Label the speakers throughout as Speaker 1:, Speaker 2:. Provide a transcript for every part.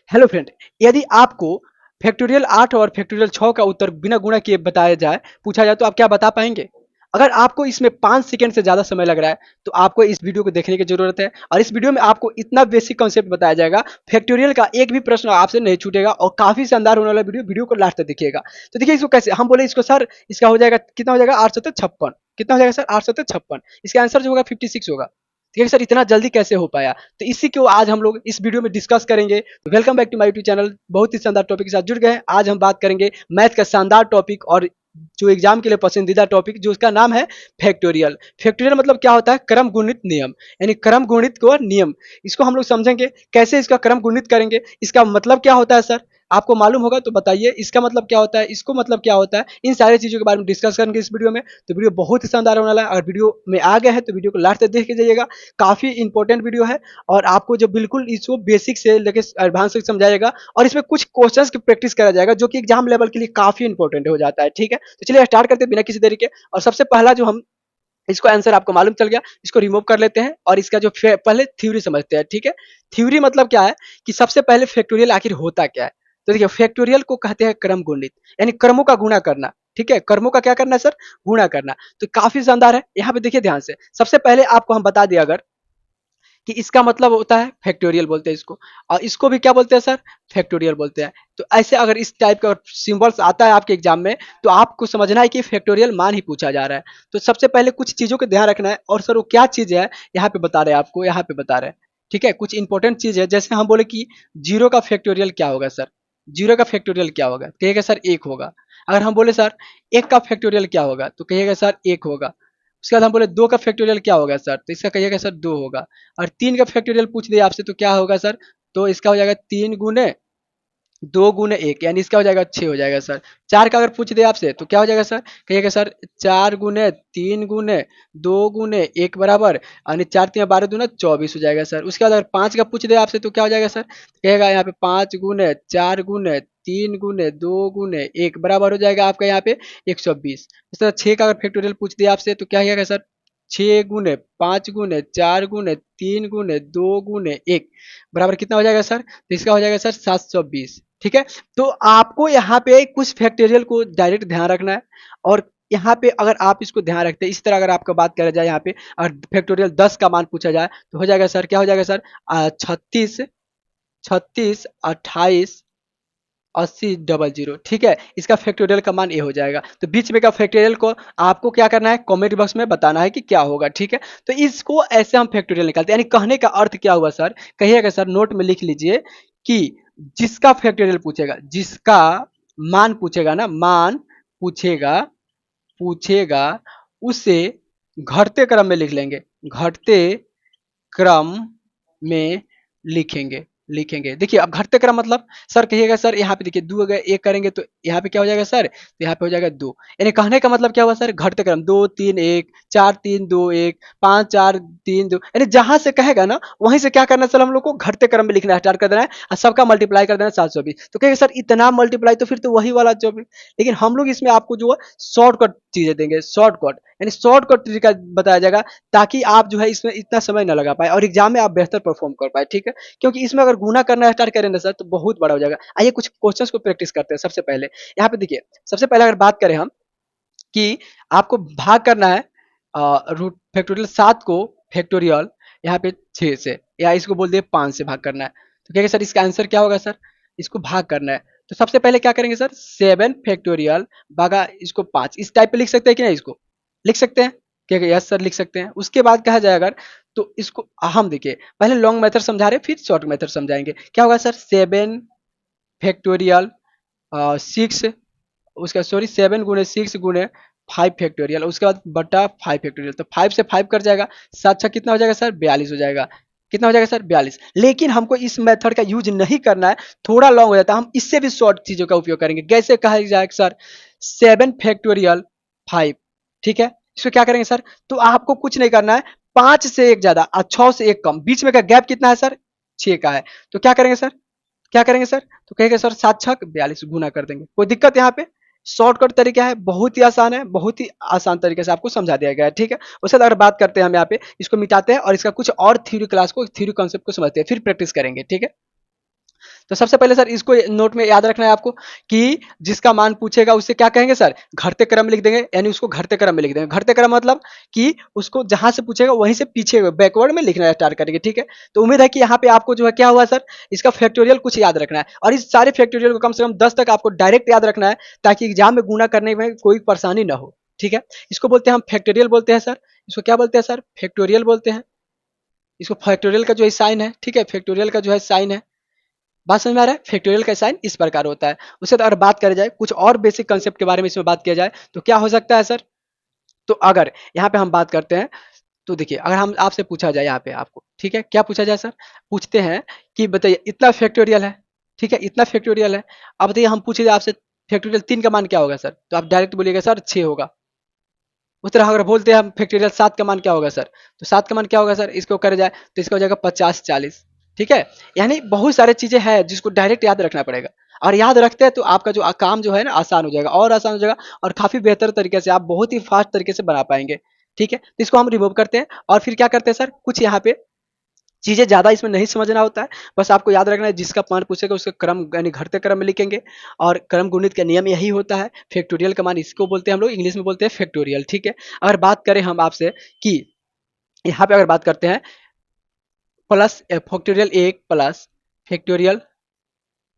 Speaker 1: Hello friend, यदि आपको factorial 8 और फैक्टोरियल 6 का उत्तर बिना गुणा किए बताया जाए पूछा जाए तो आप क्या बता पाएंगे? अगर आपको इसमें 5 सेकंड से ज़्यादा समय लग रहा है तो आपको इस वीडियो को देखने की ज़रूरत है और इस वीडियो में आपको इतना बेसिक कॉन्सेप्ट बताया जाएगा, फैक्टोरियल का एक भी प्रश्न आपसे नहीं छूटेगा और काफ़ी शानदार होने वाला वीडियो को लास्ट तक देखिएगा। तो देखिए इसको कैसे हम बोले इसको सर इसका हो जाएगा कितना हो जाएगा 856 कितना हो जाएगा सर 856 इसका आंसर जो होगा 56 होगा। ठीक है सर इतना जल्दी कैसे हो पाया? तो इसी को आज हम लोग इस वीडियो में डिस्कस करेंगे। Welcome back to my YouTube channel. बहुत ही शानदार टॉपिक के साथ जुड़ गए हैं। आज हम बात करेंगे मैथ का शानदार टॉपिक और जो एग्जाम के लिए पसंदीदा टॉपिक जो उसका नाम है फैक्टोरियल। फैक्टोरियल मतलब क्या होता है? क्रम गुणित नियम, यानी क्रम गुणित को नियम। इसको हम लोग समझेंगे कैसे इसका क्रम गुणित करेंगे, इसका मतलब क्या होता है सर आपको मालूम होगा तो बताइए, इसका मतलब क्या होता है, इसको मतलब क्या होता है, इन सारी चीजों के बारे में डिस्कस करेंगे इस वीडियो में। तो वीडियो बहुत ही शानदार होने वाला है। अगर वीडियो में आ गए हैं तो वीडियो को लास्ट तक देख के जाइएगा। काफी इंपॉर्टेंट वीडियो है और आपको जो बिल्कुल इसको बेसिक से लेकर एडवांस तक समझाएगा और इसमें कुछ क्वेश्चंस की प्रैक्टिस करा जाएगा जो कि एग्जाम लेवल के लिए काफी इंपॉर्टेंट हो जाता है। ठीक है, तो चलिए स्टार्ट करते हैं बिना किसी देरी के। और सबसे पहला जो हम इसको आंसर आपको मालूम चल गया, इसको रिमूव कर लेते हैं और इसका जो पहले थ्योरी समझते हैं। ठीक है, थ्योरी मतलब क्या है कि सबसे पहले फैक्टोरियल आखिर होता क्या है। तो देखिए फैक्टोरियल को कहते हैं क्रम गुणित, यानी क्रमों का गुणा करना। ठीक है, कर्मों का क्या करना है सर? गुणा करना। तो काफी शानदार है। यहाँ पे देखिए ध्यान से, सबसे पहले आपको हम बता दिया अगर कि इसका मतलब होता है फैक्टोरियल बोलते हैं इसको, और इसको भी क्या बोलते हैं सर? फैक्टोरियल बोलते हैं। तो ऐसे अगर इस टाइप का सिंबल्स आता है आपके एग्जाम में तो आपको समझना है कि फैक्टोरियल मान ही पूछा जा रहा है। तो सबसे पहले कुछ चीजों का ध्यान रखना है, और सर वो क्या चीज है यहाँ पे बता रहे हैं आपको, यहाँ पे बता रहे हैं। ठीक है, कुछ इंपॉर्टेंट चीज है। जैसे हम बोले कि जीरो का फैक्टोरियल क्या होगा सर? जीरो का फैक्टोरियल क्या होगा? कहिएगा सर एक होगा। अगर हम बोले सर एक का फैक्टोरियल क्या होगा तो कहिएगा सर एक होगा। उसके बाद हम बोले दो का फैक्टोरियल क्या होगा सर, तो इसका कहिएगा सर दो होगा। और तीन का फैक्टोरियल पूछ दिया आपसे तो क्या होगा सर? तो इसका हो जाएगा तीन गुने दो गुने एक, यानी इसका हो जाएगा छः हो जाएगा सर। चार का अगर पूछ दे आपसे तो क्या हो जाएगा सर? कहिएगा सर चार गुने तीन गुने दो गुने एक बराबर, यानी चार तीन 12 दूना 24 हो जाएगा सर। उसके बाद अगर पाँच का पूछ दे आपसे तो क्या हो जाएगा सर? कहेगा यहाँ पे पाँच गुने चार गुने तीन गुने दो गुने एक बराबर हो जाएगा आपका यहाँ पे 120। इस तरह छः का अगर फैक्टोरियल पूछ दिया आपसे तो क्या कहेगा सर? छः गुने पाँच गुने चार गुने तीन गुने दो गुने एक बराबर कितना हो जाएगा सर? तो इसका हो जाएगा सर 720। ठीक है, तो आपको यहाँ पे कुछ फैक्टोरियल को डायरेक्ट ध्यान रखना है। और यहाँ पे अगर आप इसको ध्यान रखते हैं, इस तरह अगर आपका बात करा जाए, यहाँ पे अगर फैक्टोरियल 10 का मान पूछा जाए तो हो जाएगा सर, क्या हो जाएगा सर? 36 36 28 80 00। ठीक है, इसका फैक्टोरियल का मान ये हो जाएगा। तो बीच में का फैक्टोरियल को आपको क्या करना है, कमेंट बॉक्स में बताना है कि क्या होगा। ठीक है, तो इसको ऐसे हम फैक्टोरियल निकालते हैं। यानी कहने का अर्थ क्या हुआ सर? कहिएगा सर, नोट में लिख लीजिए कि जिसका फैक्टोरियल पूछेगा, जिसका मान पूछेगा ना, मान पूछेगा पूछेगा उसे घटते क्रम में लिख लेंगे, घटते क्रम में लिखेंगे लिखेंगे। देखिए अब घटते क्रम मतलब सर कहिएगा सर, यहाँ पे देखिए दो अगर एक करेंगे तो यहाँ पे क्या हो जाएगा सर? तो यहाँ पे हो जाएगा दो। यानी कहने का मतलब क्या हुआ सर? घटते क्रम दो तीन एक, चार तीन दो एक, पाँच चार तीन दो, यानी जहां से कहेगा ना वहीं से क्या करना है सर? हम लोग को घटते क्रम में लिखना स्टार्ट कर देना है और सबका मल्टीप्लाई कर देना 720। तो कहेगा सर इतना मल्टीप्लाई, तो फिर तो वही वाला जो, लेकिन हम लोग इसमें आपको जो है शॉर्टकट चीजें देंगे, शॉर्टकट यानी शॉर्टकट तरीका बताया जाएगा ताकि आप जो है इसमें इतना समय न लगा पाए और एग्जाम में आप बेहतर परफॉर्म कर पाए। ठीक है, क्योंकि इसमें अगर गुना करना स्टार्ट करें ना सर तो बहुत बड़ा हो जाएगा। आइए कुछ क्वेश्चंस को प्रैक्टिस करते हैं। सबसे पहले यहाँ पे देखिए, सबसे पहले अगर बात करें हम कि आपको भाग करना है रूट फैक्टोरियल 7 को फैक्टोरियल यहाँ पे 6 से, या इसको बोल दिए 5 से भाग करना है। तो क्या सर इसका आंसर क्या होगा सर? इसको भाग करना है तो सबसे पहले क्या करेंगे सर? 7 फैक्टोरियल भागा इसको 5, इस टाइप पे लिख सकते हैं कि नहीं? इसको लिख सकते हैं क्या? यस सर लिख सकते हैं। उसके बाद कहा जाए अगर, तो इसको हम देखिए पहले लॉन्ग मेथड समझा रहे फिर शॉर्ट मेथड समझाएंगे। क्या होगा सर? 7 फैक्टोरियल 6, उसका सॉरी 7 गुने 6 गुने 5 फैक्टोरियल, उसके बाद बटा 5 फैक्टोरियल। तो 5 से 5 कट जाएगा, 7 छः कितना हो जाएगा सर? 42 हो जाएगा। कितना हो जाएगा सर? 42। लेकिन हमको इस मेथड का यूज नहीं करना है, थोड़ा लॉन्ग हो जाता है, हम इससे भी शॉर्ट चीजों का उपयोग करेंगे। कैसे कहा जाएगा सर? 7 फैक्टोरियल 5। ठीक है, इसको क्या करेंगे सर? तो आपको कुछ नहीं करना है, 5 से एक ज्यादा और 6 से एक कम, बीच में का गैप कितना है सर? 6 का है। तो क्या करेंगे सर? क्या करेंगे सर? तो कहेंगे सर 7 छक 42 गुना कर देंगे। कोई दिक्कत यहाँ पे? शॉर्टकट तरीका है, बहुत ही आसान है, बहुत ही आसान तरीके से आपको समझा दिया गया है। ठीक है, उसके बाद अगर बात करते हैं हम यहाँ पे, इसको मिटाते हैं और इसका कुछ और थ्योरी क्लास को, थ्योरी कॉन्सेप्ट को समझते हैं, फिर प्रैक्टिस करेंगे। ठीक है, तो सबसे पहले सर इसको नोट में याद रखना है आपको कि जिसका मान पूछेगा उससे क्या कहेंगे सर, घटते क्रम में लिख देंगे, यानी उसको घटते क्रम में लिख देंगे। घटते क्रम मतलब कि उसको जहां से पूछेगा वहीं से पीछे बैकवर्ड में लिखना स्टार्ट करेंगे, ठीक है। तो उम्मीद है कि यहाँ पे आपको जो है क्या हुआ सर, इसका फैक्टोरियल कुछ याद रखना है, और इस सारे फैक्टोरियल को कम से कम 10 तक आपको डायरेक्ट याद रखना है, ताकि एग्जाम में गुना करने में कोई परेशानी ना हो, ठीक है। इसको बोलते हैं हम फैक्टोरियल बोलते हैं सर। इसको क्या बोलते हैं सर, फैक्टोरियल बोलते हैं। इसको फैक्टोरियल का जो है साइन है, ठीक है, फैक्टोरियल का जो है साइन है। बात समझ में आ रहा है, फैक्टोरियल का साइन इस प्रकार होता है। उससे तो अगर बात करी जाए कुछ और बेसिक कंसेप्ट के बारे में इसमें बात किया जाए तो क्या हो सकता है सर, तो अगर यहाँ पे हम बात करते हैं, तो देखिए अगर हम आपसे पूछा जाए यहाँ पे आपको, ठीक है, क्या पूछा जाए सर, पूछते हैं कि बताइए इतना फैक्टोरियल है, ठीक है, इतना फैक्टोरियल है। अब बताइए हम पूछे आपसे फैक्टोरियल 3 का मान क्या होगा सर, तो आप डायरेक्ट बोलिएगा सर 6 होगा। उस तरह अगर बोलते हैं हम फैक्टोरियल 7 का मान क्या होगा सर, तो 7 का मान क्या होगा सर, इसको कर जाए तो इसका हो जाएगा 50-40, ठीक है। यानी बहुत सारी चीजें हैं जिसको डायरेक्ट याद रखना पड़ेगा, और याद रखते हैं तो आपका जो काम जो है ना आसान हो जाएगा, और आसान हो जाएगा, और काफी बेहतर तरीके से आप बहुत ही फास्ट तरीके से बना पाएंगे, ठीक है। तो इसको हम रिमूव करते हैं, और फिर क्या करते हैं सर, कुछ यहाँ पे चीजें ज्यादा इसमें नहीं समझना होता है, बस आपको याद रखना है जिसका मान पूछेगा उसके क्रम यानी घटते क्रम में लिखेंगे, और क्रम गुणित का नियम यही होता है। फैक्टोरियल का मान इसको बोलते हैं हम लोग, इंग्लिश में बोलते हैं फैक्टोरियल, ठीक है। अगर बात करें हम आपसे कि यहाँ पे अगर बात करते हैं plus factorial 1 plus factorial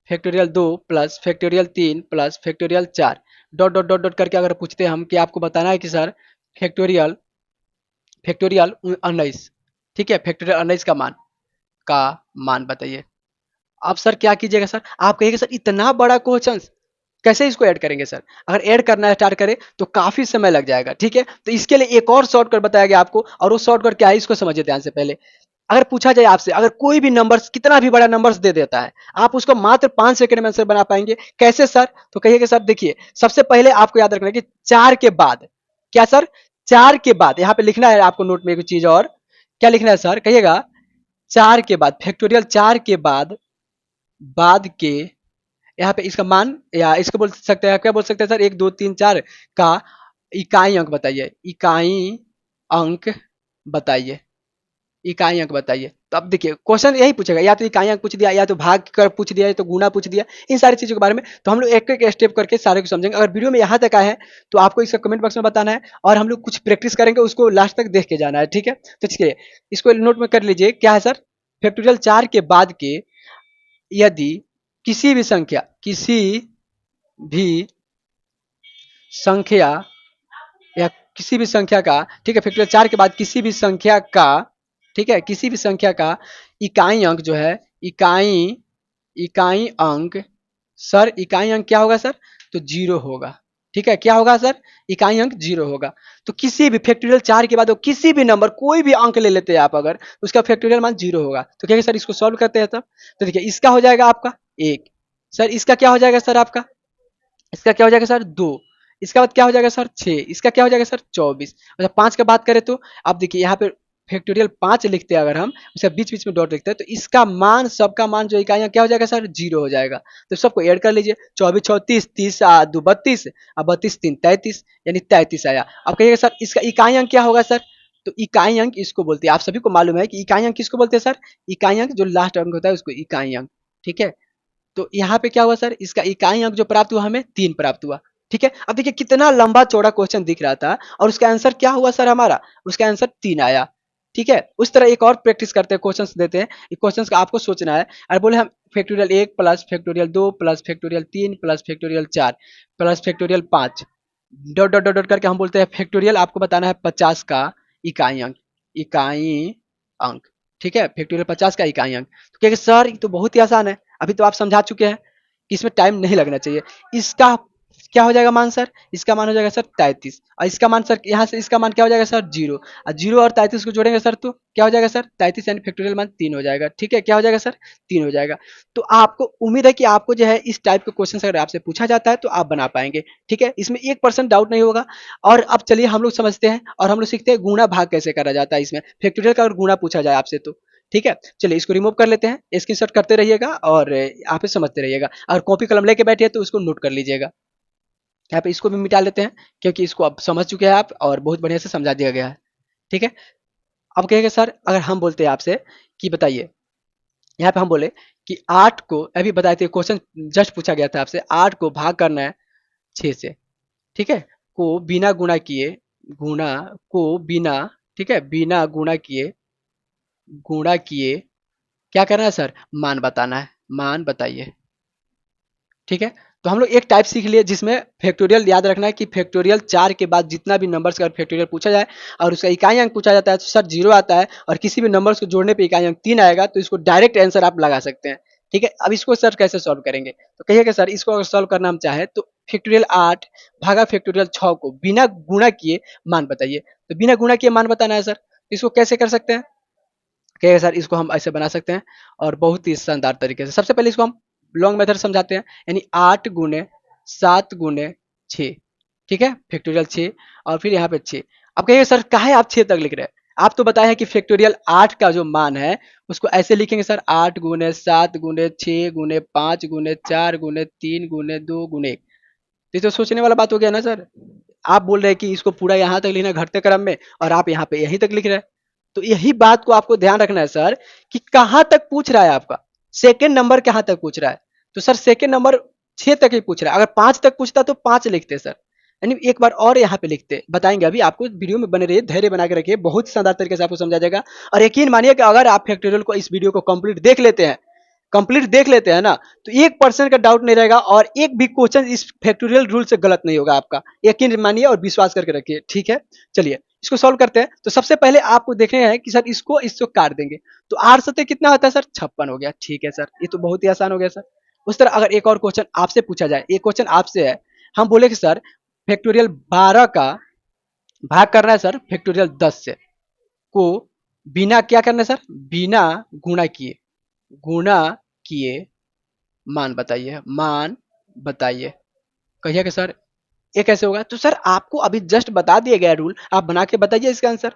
Speaker 1: factorial 2 plus factorial 3 plus factorial 4 dot dot dot dot करके अगर पूछते हैं हम कि आपको बताना है कि सर फैक्टोरियल फैक्टोरियल 19, ठीक है, फैक्टोरियल 19 का मान बताइए। आप सर क्या कीजिएगा सर, आप कहिएगा सर इतना बड़ा क्वेश्चन कैसे इसको ऐड करेंगे सर, अगर ऐड करना स्टार्ट करें तो काफी समय लग जाएगा, ठीक है। तो इसके लिए एक और शॉर्टकट बताया गया आपको, और वो शॉर्टकट क्या है इसको समझिए ध्यान से। पहले अगर पूछा जाए आपसे, अगर कोई भी नंबर्स कितना भी बड़ा नंबर्स दे देता है, आप उसको मात्र 5 सेकंड में आंसर बना पाएंगे, कैसे सर, तो कहिएगा सर देखिए सबसे पहले आपको याद रखना है कि 4 के बाद, क्या सर, 4 के बाद यहाँ पे लिखना है आपको नोट में एक चीज, और क्या लिखना है सर, कहिएगा 4 के बाद फैक्टोरियल 4 के बाद बाद के, यहाँ पे इसका मान, या इसको बोल सकते हैं, क्या बोल सकते हैं सर, 1 2 3 4 का इकाई अंक बताइए, इकाई अंक बताइए, इकाई अंक बताइए। तो अब देखिए क्वेश्चन यही पूछेगा, या तो इकाई अंक पूछ दिया, या तो भाग कर पूछ दिया, या तो गुना पूछ दिया, इन सारी चीजों के बारे में तो हम लोग एक एक स्टेप करके सारे को समझेंगे। अगर वीडियो में यहाँ तक आए हैं तो आपको इसका कमेंट बॉक्स में बताना है, और हम लोग कुछ प्रैक्टिस करेंगे, उसको लास्ट तक देख के जाना है, ठीक है। तो चलिए इसको नोट में कर लीजिए, क्या है सर, फैक्टोरियल 4 के बाद के यदि किसी भी संख्या या किसी भी संख्या का, ठीक है, फैक्टोरियल 4 के बाद किसी भी संख्या का, ठीक है, किसी भी संख्या का इकाई अंक जो है, इकाई इकाई अंक, सर इकाई अंक क्या होगा सर, तो 0 होगा, ठीक है, क्या होगा सर, इकाई अंक 0 होगा। तो किसी भी फैक्टोरियल 4 के बाद वो किसी भी नंबर कोई भी अंक ले लेते हैं आप अगर, उसका फैक्टोरियल मान 0 होगा। तो क्या सर इसको सॉल्व करते हैं तब, तो देखिए इसका हो जाएगा आपका 1, सर इसका क्या हो जाएगा सर आपका, इसका क्या हो जाएगा सर 2, इसका बाद क्या हो जाएगा सर 6, इसका क्या हो जाएगा सर 24। अच्छा 5 का बात करें तो अब देखिए यहाँ पे फैक्टोरियल 5 लिखते हैं अगर हम, उसका बीच बीच में डॉट लिखते हैं, तो इसका मान, सबका मान जो इकाइयाँ क्या हो जाएगा सर 0 हो जाएगा। तो सबको ऐड कर लीजिए, 24 34, 30 2 32, अब 32 3 33, यानी 33 आया। अब कहिएगा सर इसका इकाई अंक क्या होगा सर, तो इकाई अंक इसको बोलते हैं, आप सभी को मालूम है कि इकाई अंक किसको बोलते हैं सर, इकाई अंक जो लास्ट अंक होता है उसको इकाई अंक, ठीक है। तो यहाँ पे क्या हुआ सर, इसका इकाई अंक जो प्राप्त हुआ हमें 3 प्राप्त हुआ, ठीक है। अब देखिए कितना लंबा चौड़ा क्वेश्चन दिख रहा था, और उसका आंसर क्या हुआ सर हमारा, उसका आंसर 3 आया, ठीक है। उस तरह एक और प्रैक्टिस करते हैं, क्वेश्चंस देते हैं, क्वेश्चंस का आपको सोचना है, और बोले हम factorial 1 plus factorial 2 plus factorial 3 plus factorial 4 plus factorial 5 dot dot dot dot करके हम बोलते हैं फैक्टोरियल आपको बताना है 50 का इकाई अंक, इकाई अंक, ठीक है, फैक्टोरियल 50 का इकाई अंक। तो कहेंगे सर ये तो बहुत ही आसान है, अभी तो आप समझा चुके हैं कि इसमें टाइम नहीं लगना चाहिए। इसका क्या हो जाएगा मान सर, इसका मान हो जाएगा सर 33, और इसका मान सर यहाँ से इसका मान क्या हो जाएगा सर 0, और 0 और 33 को जोड़ेंगे सर तो क्या हो जाएगा सर 33, यानी फैक्टोरियल मान 3 हो जाएगा, ठीक है, क्या हो जाएगा सर 3 हो जाएगा। तो आपको उम्मीद है कि आपको जो है इस टाइप के क्वेश्चन अगर आपसे पूछा जाता है तो आप बना पाएंगे, ठीक है, इसमें 1% डाउट नहीं होगा। और अब चलिए हम लोग समझते हैं, और हम लोग सीखते हैं गुणा भाग कैसे करा जाता है इसमें, फैक्टोरियल का अगर गुणा पूछा जाए आपसे तो, ठीक है। चलिए इसको रिमूव कर लेते हैं, स्क्रीनशॉट करते रहिएगा और आप समझते रहिएगा, अगर कॉपी कलम लेके बैठे तो उसको नोट कर लीजिएगा। यहाँ पे इसको भी मिटा लेते हैं, क्योंकि इसको अब समझ चुके हैं आप, और बहुत बढ़िया से समझा दिया गया है, ठीक है। अब कहेंगे सर अगर हम बोलते हैं आपसे कि बताइए, यहाँ पे हम बोले कि 8 को अभी बताए थे, क्वेश्चन जस्ट पूछा गया था आपसे, 8 को भाग करना है 6 से, ठीक है। को बिना गुणा किए, गुणा को बिना, ठीक है, बिना गुणा किए क्या करना है सर, मान बताना है, मान बताइए, ठीक है। तो हम लोग एक टाइप सीख लिए जिसमें फैक्टोरियल याद रखना है कि फैक्टोरियल 4 के बाद जितना भी नंबर्स का फैक्टोरियल पूछा जाए और उसका इकाई अंक पूछा जाता है तो सर 0 आता है, और किसी भी नंबर्स को जोड़ने पे इकाई अंक 3 आएगा तो इसको डायरेक्ट आंसर आप लगा सकते हैं, ठीक है। अब इसको सर कैसे सॉल्व करेंगे, तो कहिए कि सर इसको अगर सॉल्व करना हम चाहे तो फैक्टोरियल 8 भागा फैक्टोरियल 6 को बिना गुणा किए मान बताइए, तो बिना गुणा किए मान बताना है सर, तो इसको कैसे कर सकते हैं, कहिए सर इसको हम ऐसे बना सकते हैं और बहुत ही शानदार तरीके से। सबसे पहले इसको हम लॉन्ग मेथड समझाते हैं, यानी 8 गुने 7 गुने 6, ठीक है, फैक्टोरियल 6, और फिर यहाँ पे 6। अब कहिए सर काहे आप 6 तक लिख रहे हैं, आप तो बताए हैं कि फैक्टोरियल 8 का जो मान है उसको ऐसे लिखेंगे सर, 8 गुने 7 गुने 6 गुने 5 गुने 4 गुने 3 गुने 2 गुने 1। तो ये तो सोचने वाला बात हो गया ना सर, आप बोल रहे हैं कि इसको पूरा यहाँ तक लिखना है घटते क्रम में, और आप यहाँ पे यहीं तक लिख रहे हैं। तो यही बात को आपको ध्यान रखना है सर कि कहाँ तक पूछ रहा है आपका, सेकंड नंबर कहाँ तक पूछ रहा है। तो सर सेकंड नंबर 6 तक ही पूछ रहा है, अगर 5 तक पूछता तो 5 लिखते सर, यानी एक बार और यहाँ पे लिखते, बताएंगे अभी, आपको वीडियो में बने रहिए, धैर्य बना के रखिए, बहुत ही शानदार तरीके से आपको समझा जाएगा। और यकीन मानिए कि अगर आप फैक्टोरियल को, इस वीडियो को कंप्लीट देख लेते हैं ना, तो 1% का डाउट नहीं रहेगा और एक भी क्वेश्चन इस फैक्टोरियल रूल से गलत नहीं होगा आपका, यकीन मानिए और विश्वास करके रखिए, ठीक है। चलिए इसको सॉल्व करते हैं। तो सबसे पहले आपको देखना है कि सर इसको काट देंगे, तो 8 सत्ते कितना होता है सर, 56 हो गया, ठीक है सर, ये तो बहुत ही आसान हो गया सर। उस तरह अगर एक और क्वेश्चन आपसे पूछा जाए, एक क्वेश्चन आपसे है, हम बोले कि सर फैक्टोरियल 12 का भाग करना है सर फैक्टोरियल 10 से, को बिना क्या करना है सर, बिना गुणा किए, गुणा किए मान बताइए, मान बताइए। कहिए कि सर ये कैसे होगा, तो सर आपको अभी जस्ट बता दिया गया रूल, आप बना के बताइए इसका आंसर,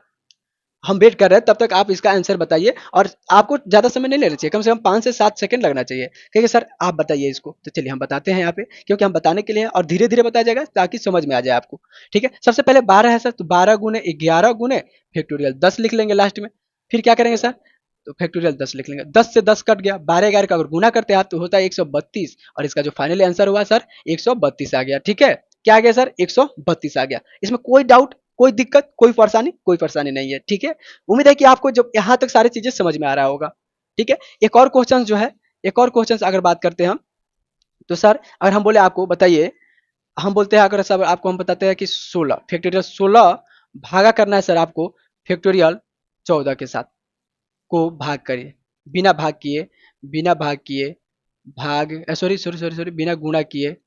Speaker 1: हम वेट कर रहे हैं, तब तक आप इसका आंसर बताइए, और आपको ज्यादा समय नहीं लेना चाहिए, कम से कम 5 से 7 सेकंड लगना चाहिए, क्योंकि सर आप बताइए इसको। तो चलिए हम बताते हैं यहाँ पे, क्योंकि हम बताने के लिए हैं और धीरे धीरे बताया जाएगा ताकि समझ में आ जाए आपको, ठीक है। सबसे पहले 12 है सर, तो 12 गुने 11 गुने फैक्टोरियल 10 लिख लेंगे लास्ट में, फिर क्या करेंगे सर, तो फैक्टोरियल 10 लिख लेंगे, 10 से 10 कट गया, 12 11 का अगर गुना करते हैं आप तो होता है 132, और इसका जो फाइनल आंसर हुआ सर 132 आ गया, ठीक है। क्या आ गया सर, 132 आ गया, इसमें कोई डाउट, कोई दिक्कत, कोई परेशानी नहीं है, ठीक है। उम्मीद है कि आपको जब यहाँ तक सारी चीजें समझ में आ रहा होगा, ठीक है। एक और क्वेश्चन जो है, एक और क्वेश्चन अगर बात करते हैं हम, तो सर अगर हम बोले आपको बताइए, हम बोलते हैं अगर सब आपको हम बताते हैं कि 16 फैक्टोरियल 16 भागा करना है सर आपको फैक्टोरियल 14 के साथ, को भाग करिए, बिना भाग किए, बिना भाग किए, भाग सॉरी सॉरी सॉरी सॉरी बिना गुणा किए,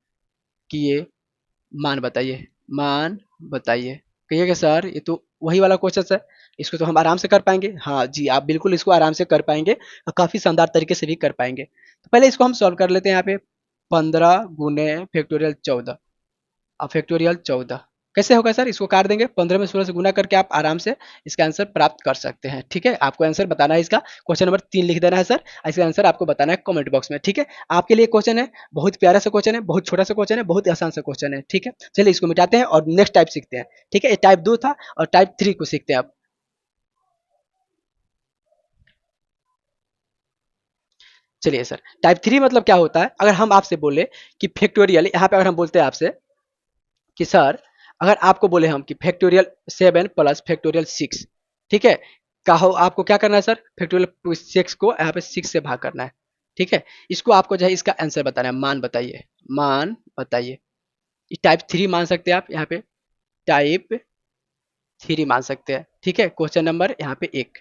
Speaker 1: किए मान बताइए, मान बताइए। कहिएगा सर ये तो वही वाला क्वेश्चन है, इसको तो हम आराम से कर पाएंगे, हाँ जी आप बिल्कुल इसको आराम से कर पाएंगे और काफी शानदार तरीके से भी कर पाएंगे। तो पहले इसको हम सॉल्व कर लेते हैं यहाँ पे, 15 गुने फैक्टोरियल 14, अब फैक्टोरियल 14 कैसे होगा सर, इसको काट देंगे, 15 में 16 से गुना करके आप आराम से इसका आंसर प्राप्त कर सकते हैं, ठीक है। आपको आंसर बताना है, इसका क्वेश्चन नंबर 3 लिख देना है सर, इसका आंसर आपको बताना है कमेंट बॉक्स में, ठीक है। आपके लिए क्वेश्चन है, बहुत प्यारा सा क्वेश्चन है, बहुत छोटा सा क्वेश्चन है, बहुत ही आसान सा क्वेश्चन है, ठीक है। चलिए इसको मिटाते हैं और नेक्स्ट टाइप सीखते हैं, ठीक है। ये टाइप 2 था और टाइप 3 को सीखते हैं आप। चलिए सर टाइप 3 मतलब क्या होता है, अगर हम आपसे बोले कि फैक्टोरियल, यहाँ पे अगर हम बोलते हैं आपसे कि सर अगर आपको बोले हम कि फैक्टोरियल 7 + फैक्टोरियल 6, ठीक है, कहो आपको क्या करना है सर, फैक्टोरियल 6 को यहाँ पे 6 से भाग करना है, ठीक है। इसको आपको जो है इसका आंसर बताना है, मान बताइए, मान बताइए। टाइप 3 मान सकते हैं आप यहाँ पे, टाइप 3 मान सकते हैं, ठीक है। क्वेश्चन नंबर यहाँ पे 1,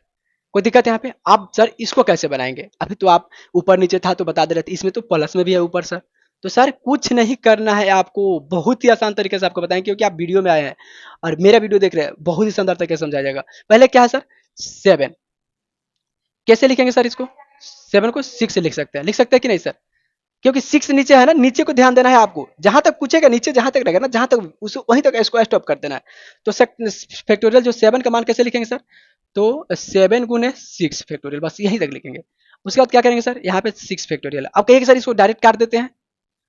Speaker 1: कोई दिक्कत है यहाँ पे, आप सर इसको कैसे बनाएंगे, अभी तो आप ऊपर नीचे था तो बता दे रहे थे, इसमें तो प्लस में भी है ऊपर सर, तो सर कुछ नहीं करना है आपको, बहुत ही आसान तरीके से आपको बताएंगे, क्योंकि आप वीडियो में आए हैं और मेरा वीडियो देख रहे हैं, बहुत ही शानदार तरीके से समझाया जाएगा। पहले क्या है सर, 7 कैसे लिखेंगे सर इसको, 7 को 6 से लिख सकते हैं कि नहीं सर, क्योंकि 6 नीचे है ना, नीचे को ध्यान देना है आपको, जहां तक पूछेगा नीचे जहां तक रहेगा ना, जहां तक उस वहीं तक इसको स्टॉप कर देना है। तो फैक्टोरियल जो 7 का मान कैसे लिखेंगे सर, तो 7 गुने 6 फैक्टोरियल, बस यहीं तक लिखेंगे। उसके बाद क्या करेंगे सर, यहाँ पे 6 फैक्टोरियल, अब कहिए सर इसको डायरेक्ट काट देते हैं,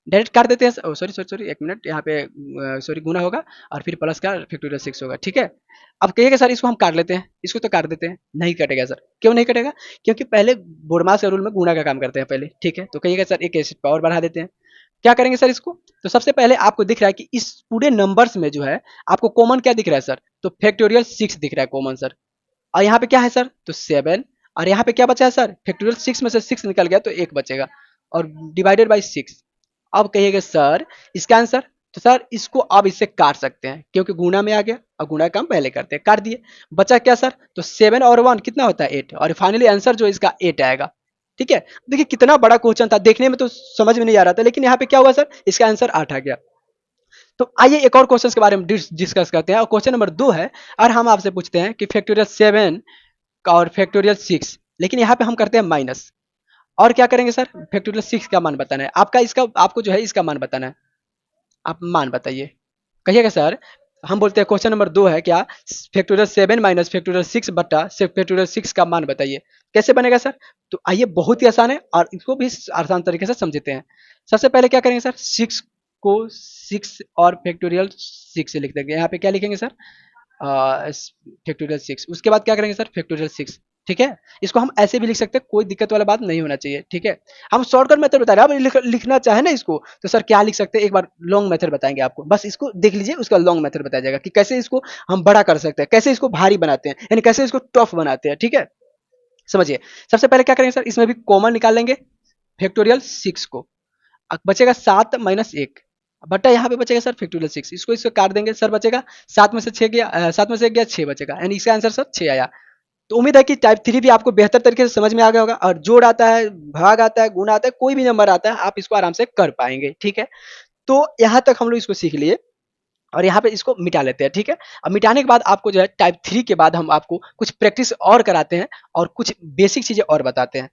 Speaker 1: डायरेक्ट काट देते हैं। सॉरी सॉरी सॉरी, एक मिनट, यहाँ पे सॉरी गुना होगा और फिर प्लस का फैक्टोरियल 6 होगा, ठीक है। अब कहिएगा सर इसको हम काट लेते हैं, इसको तो काट देते हैं, नहीं कटेगा सर। क्यों नहीं कटेगा? क्योंकि पहले बोरमास के रूल में गुणा का काम करते हैं पहले, ठीक है। तो कहिएगा सर एक एसिड पावर बढ़ा देते हैं। क्या करेंगे सर इसको? तो सबसे पहले आपको दिख रहा है कि इस पूरे नंबर्स में जो है आपको कॉमन क्या दिख रहा है सर? तो फैक्टोरियल 6 दिख रहा है कॉमन सर। और यहाँ पे क्या है सर? तो 7। और यहाँ पे क्या बचा है सर? फैक्टोरियल 6 में से 6 निकल गया तो 1 बचेगा और डिवाइडेड बाई 6। अब कहिएगा सर इसका आंसर। तो सर इसको अब इससे काट सकते हैं क्योंकि गुणा में आ गया और गुणा का हम पहले करते हैं, काट दिए। बचा क्या सर? तो 7 और 1 कितना होता है? 8। और फाइनली आंसर जो इसका 8 आएगा, ठीक है। देखिए कितना बड़ा क्वेश्चन था, देखने में तो समझ में नहीं आ रहा था, लेकिन यहाँ पे क्या हुआ सर? इसका आंसर 8 आ गया। तो आइए एक और क्वेश्चन के बारे में डिस्कस करते हैं, और क्वेश्चन नंबर 2 है। और हम आपसे पूछते हैं कि फैक्टोरियल 7 और फैक्टोरियल 6, लेकिन यहाँ पे हम करते हैं माइनस। और क्या करेंगे सर? फैक्टोरियल 6 का मान बताना है आपका, इसका आपको जो है इसका मान बताना है। आप मान बताइए, कहिएगा सर। हम बोलते हैं क्वेश्चन नंबर 2 है क्या? फैक्टोरियल 7 माइनस फैक्टोरियल 6 बटा फैक्टोरियल 6 का मान बताइए। कैसे बनेगा सर? तो आइए बहुत ही आसान है और इसको भी आसान तरीके से समझते हैं। सबसे पहले क्या करेंगे सर? 6 को 6 और फैक्टोरियल 6 से लिख देंगे। यहाँ पे क्या लिखेंगे सर? फैक्टोरियल 6। उसके बाद क्या करेंगे सर? फैक्टोरियल 6, ठीक है। इसको हम ऐसे भी लिख सकते हैं, कोई दिक्कत वाला बात नहीं होना चाहिए, ठीक है। हम शॉर्टकट मेथड बता रहे हैं। अब लिखना चाहे ना इसको तो सर क्या लिख सकते हैं? एक बार लॉन्ग मेथड बताएंगे आपको, बस इसको देख लीजिए, उसका लॉन्ग मेथड बताया जाएगा कि कैसे इसको हम बड़ा कर सकते हैं, कैसे इसको भारी बनाते हैं, यानी कैसे इसको टफ बनाते हैं, ठीक है। समझिए। सबसे पहले क्या करेंगे सर? इसमें भी कॉमन निकाल लेंगे फैक्टोरियल 6 को। अब बचेगा 7 माइनस 1 बटा यहाँ पे बचेगा सर फैक्टोरियल 6। इसको इसको काट देंगे सर, बचेगा 7 में से 6 गया, 7 में से 1 गया 6 बचेगा, यानी इसका आंसर सर 6 आया। तो उम्मीद है कि टाइप 3 भी आपको बेहतर तरीके से समझ में आ गया होगा, और जोड़ आता है, भाग आता है, गुणा आता है, कोई भी नंबर आता है आप इसको आराम से कर पाएंगे, ठीक है। तो यहाँ तक हम लोग इसको सीख लिए और यहाँ पे इसको मिटा लेते हैं, ठीक है। अब मिटाने के बाद आपको जो है टाइप 3 के बाद हम आपको कुछ प्रैक्टिस और कराते हैं और कुछ बेसिक चीजें और बताते हैं।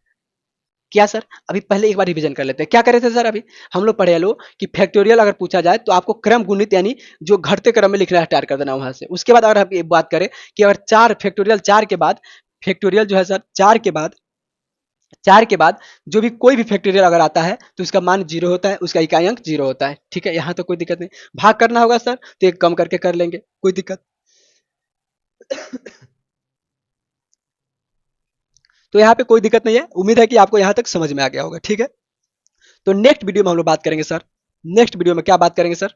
Speaker 1: क्या सर? अभी पहले एक बार रिवीजन कर लेते हैं। क्या करे थे सर? अभी हम लोग पढ़े लो कि फैक्टोरियल अगर पूछा जाए तो आपको क्रम गुणित यानी जो घटते क्रम में लिखना स्टार्ट कर देना वहां से। उसके बाद अगर हम ये बात करें कि अगर 4 फैक्टोरियल 4 के बाद फैक्टोरियल जो है सर 4 के बाद जो भी कोई भी फैक्टोरियल अगर आता है तो उसका मान 0 होता है, उसका इकाई अंक 0 होता है, ठीक है। यहाँ तो कोई दिक्कत नहीं। भाग करना होगा सर तो एक कम करके कर लेंगे, कोई दिक्कत। तो यहाँ पे कोई दिक्कत नहीं है। उम्मीद है कि आपको यहाँ तक समझ में आ गया होगा, ठीक है। तो नेक्स्ट वीडियो में हम लोग बात करेंगे सर। नेक्स्ट वीडियो में क्या बात करेंगे सर?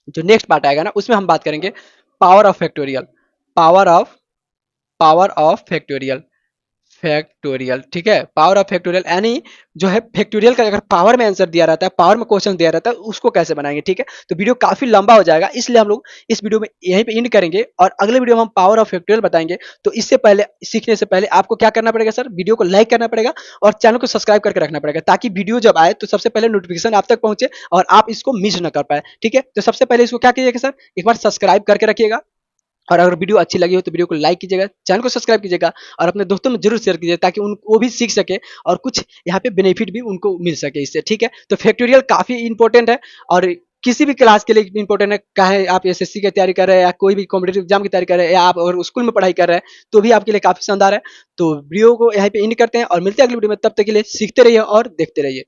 Speaker 1: जो नेक्स्ट पार्ट आएगा ना उसमें हम बात करेंगे power of factorial. Power of factorial. Factorial, ठीक है। पावर ऑफ फैक्टोरियल यानी जो है फैक्टोरियल का अगर पावर में आंसर दिया रहता है, पावर में क्वेश्चन दिया रहता है, उसको कैसे बनाएंगे, ठीक है। तो वीडियो काफी लंबा हो जाएगा, इसलिए हम लोग इस वीडियो में यहीं पे एंड करेंगे और अगले वीडियो में हम पावर ऑफ फैक्टोरियल बताएंगे। तो इससे पहले, सीखने से पहले आपको क्या करना पड़ेगा सर? वीडियो को लाइक करना पड़ेगा और चैनल को सब्सक्राइब करके रखना पड़ेगा, ताकि वीडियो जब आए तो सबसे पहले नोटिफिकेशन आप तक पहुंचे और आप इसको मिस न कर पाए, ठीक है। तो सबसे पहले इसको क्या कीजिएगा सर? एक बार सब्सक्राइब करके रखिएगा, और अगर वीडियो अच्छी लगी हो तो वीडियो को लाइक कीजिएगा, चैनल को सब्सक्राइब कीजिएगा और अपने दोस्तों में जरूर शेयर कीजिए, ताकि उन वो भी सीख सके और कुछ यहाँ पे बेनिफिट भी उनको मिल सके इससे, ठीक है। तो फैक्टोरियल काफी इंपॉर्टेंट है और किसी भी क्लास के लिए इंपॉर्टेंट है, चाहे आप एसएससी की तैयारी कर रहे हैं या कोई भी कॉम्पिटेटिव एग्जाम की तैयारी कर रहे हैं या आप और स्कूल में पढ़ाई कर रहे हैं तो भी आपके लिए काफी शानदार है। तो वीडियो को यहाँ पे एंड करते हैं और मिलते हैं अगली वीडियो में। तब तक के लिए सीखते रहिए और देखते रहिए।